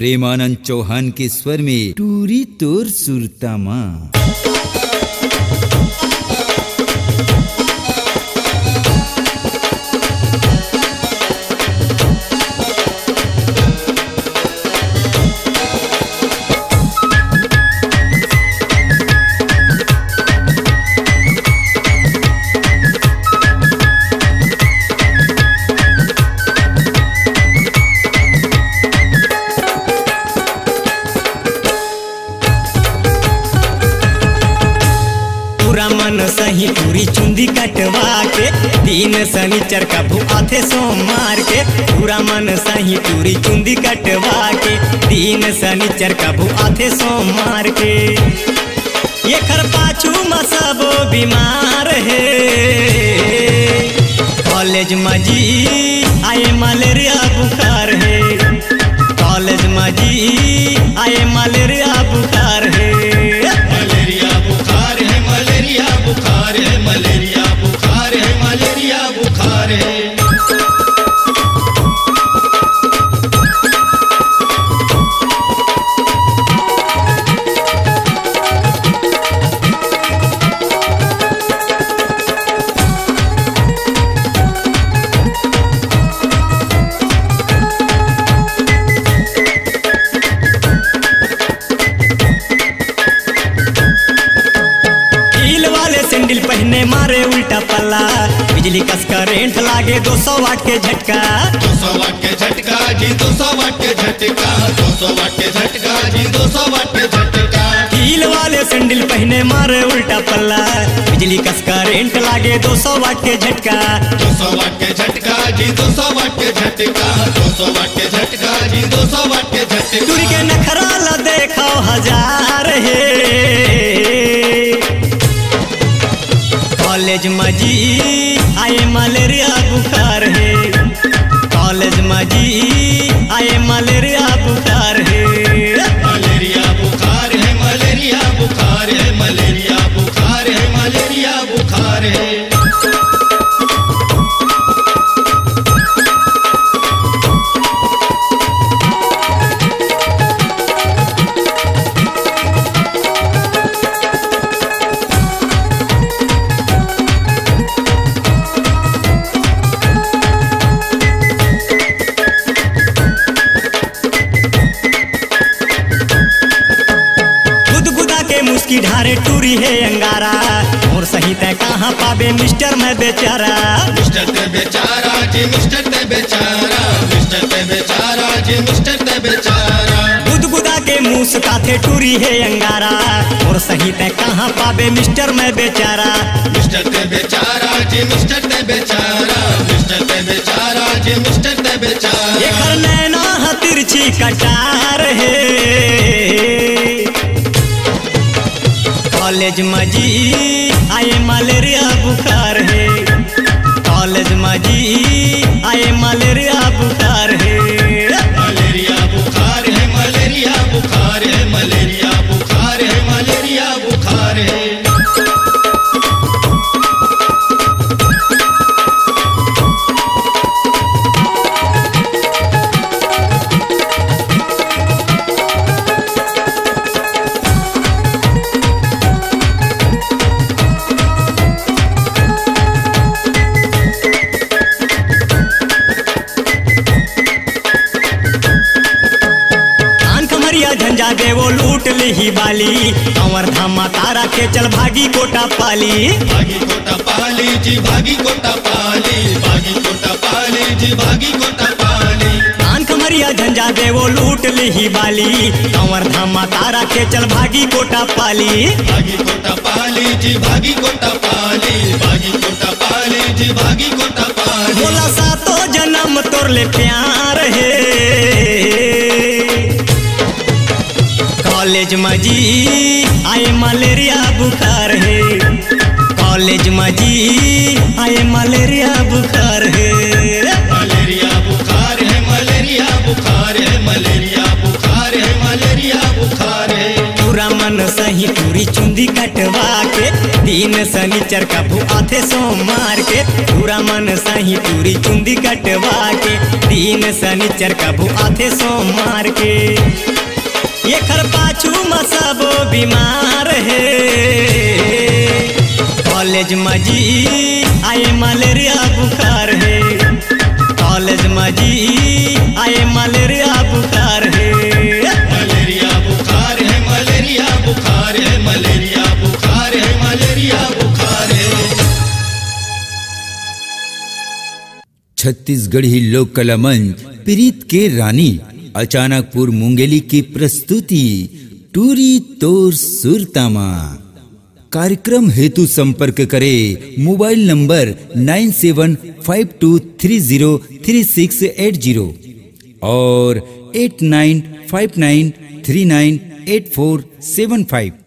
प्रेमानंद चौहान के स्वर में टूरी तोर सुरतामा। मन सही पूरी चुंदी कटवा के तीन शनिचर का भूआथे सोमवार के। पूरा मन सही पूरी चुंदी कटवा के तीन शनिचर का भूआथे सोमवार के। ये खर पाछू में सब बीमार है। कॉलेज में जी आए मलेरिया बुखार है। कॉलेज में जी आए मलेरिया बुखार है। मलेरिया बुखार है, मलेरिया बुखार है, मलेरिया बुखार है, मलेरिया बुखार है। सैंडल पहने मारे उल्टा पल्ला। बिजली कस करेंट लागे 200 वाट के झटका। 200 वाट के झटका जी, 200 वाट के झटका, 200 वाट के झटका जी, 200 वाट के झटका। हील वाले सैंडल पहने मारे उल्टा पल्ला। बिजली कस करेंट लागे 200 वाट के झटका। 200 वाट के झटका जी, 200 वाट के झटका, 200 वाट के झटका जी, 200 वाट के झटका। दूर के नखरा ला देखो हजार है। कॉलेज में जी आए मलेरिया बुखार है। कॉलेज में जी आए मलेरिया बुखार है। मलेरिया बुखार है, मलेरिया बुखार है, मलेरिया बुखार है, मलेरिया बुखार है। मुस्की ढारे टूरी है अंगारा। और सही तय कहाँ पावे मिस्टर मैं बेचारा। मिस्टर ते बेचारा जी, मिस्टर ते बेचारा, मिस्टर ते बेचारा जी, मिस्टर ते बेचारा। गुदगुदा के मुँह काथे टूरी है अंगारा। और सही तय कहाँ पावे मिस्टर मैं बेचारा। मिस्टर ते बेचारा जी, मिस्टर ते बेचारा, मिस्टर ते बेचारा जी, मिस्टर ते बेचारा। ये कर नैना तिरछी कटार है। कॉलेज में जी आए मलेरिया बुखार है। कॉलेज में जी आए मलेरिया बुखार है। मलेरिया बुखार है, मलेरिया बुखार है, मलेरिया बुखार है, मलेरिया बुखार है। झंझा दे वो लूट ली ही बाली। कंवर धामा तारा के चल भागी कोटा पाली। भागी कोटा पाली जी, भागी कोटा पाली, भागी कोटा पाली जी, भागी कोटा पाली। कान खमरिया झंझा दे वो लूट ली ही बाली। कंवर धामा तारा के चल भागी कोटा पाली। भागी कोटा पाली जी, भागी कोटा पाली, भागी कोटा पाली जी, भागी कोटा पाली। बोला सातो जन्म तोर ले प्यार है। कॉलेज में जी आए मलेरिया बुखार है। कॉलेज में जी आए मलेरिया बुखार है। मलेरिया बुखार है, मलेरिया बुखार है, मलेरिया बुखार है, मलेरिया बुखार है। पूरा मन सही पूरी चुंदी कटवा के दिन शनिचर का भूआथे सोमवार के पूरा मन सही टूरी चुंदी कटवा के दिन शनिचर का भूआथे सोमवार के ये खर पाछू मसबो बीमार है कॉलेज मजी आए मलेरिया बुखार है कॉलेज मजी आए मलेरिया बुखार है मलेरिया बुखार है मलेरिया बुखार है मलेरिया बुखार है मलेरिया बुखार है। छत्तीसगढ़ी लोक कला मंच प्रीत के रानी अचानकपुर मुंगेली की प्रस्तुति टूरी तोर सुरतामा। कार्यक्रम हेतु संपर्क करें मोबाइल नंबर 9752303680 और 8959398475।